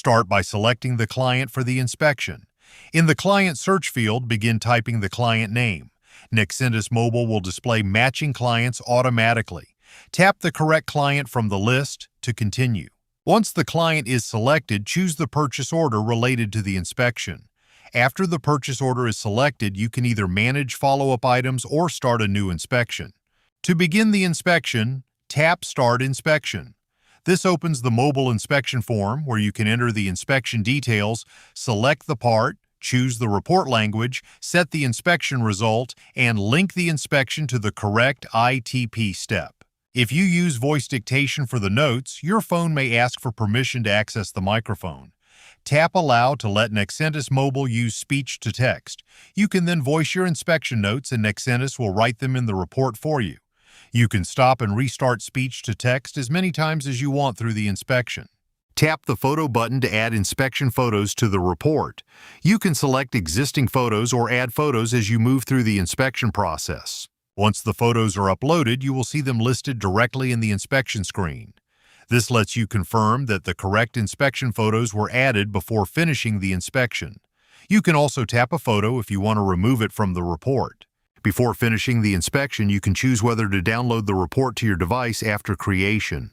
Start by selecting the client for the inspection. In the Client Search field, begin typing the client name. Nexentis Mobile will display matching clients automatically. Tap the correct client from the list to continue. Once the client is selected, choose the purchase order related to the inspection. After the purchase order is selected, you can either manage follow-up items or start a new inspection. To begin the inspection, tap Start Inspection. This opens the mobile inspection form where you can enter the inspection details, select the part, choose the report language, set the inspection result, and link the inspection to the correct ITP step. If you use voice dictation for the notes, your phone may ask for permission to access the microphone. Tap Allow to let Nexentis Mobile use speech to text. You can then voice your inspection notes and Nexentis will write them in the report for you. You can stop and restart speech to text as many times as you want through the inspection. Tap the Photo button to add inspection photos to the report. You can select existing photos or add photos as you move through the inspection process. Once the photos are uploaded, you will see them listed directly in the inspection screen. This lets you confirm that the correct inspection photos were added before finishing the inspection. You can also tap a photo if you want to remove it from the report. Before finishing the inspection, you can choose whether to download the report to your device after creation.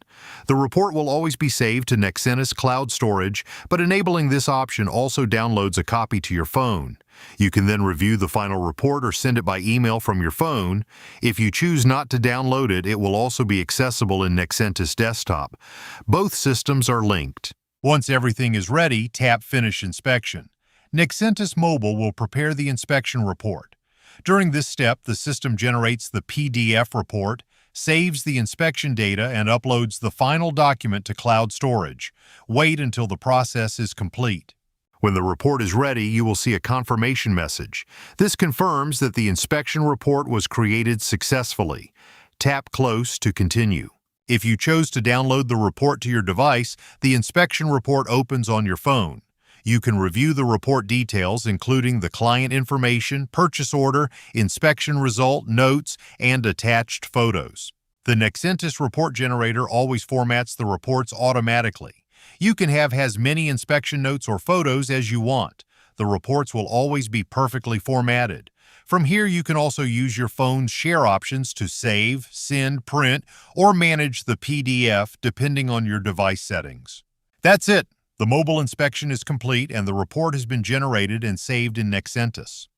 The report will always be saved to Nexentis cloud storage, but enabling this option also downloads a copy to your phone. You can then review the final report or send it by email from your phone. If you choose not to download it, it will also be accessible in Nexentis Desktop. Both systems are linked. Once everything is ready, tap Finish Inspection. Nexentis Mobile will prepare the inspection report. During this step, the system generates the PDF report, saves the inspection data, and uploads the final document to cloud storage. Wait until the process is complete. When the report is ready, you will see a confirmation message. This confirms that the inspection report was created successfully. Tap Close to continue. If you chose to download the report to your device, the inspection report opens on your phone. You can review the report details, including the client information, purchase order, inspection result, notes, and attached photos. The Nexentis report generator always formats the reports automatically. You can have as many inspection notes or photos as you want. The reports will always be perfectly formatted. From here, you can also use your phone's share options to save, send, print, or manage the PDF depending on your device settings. That's it. The mobile inspection is complete and the report has been generated and saved in Nexentis.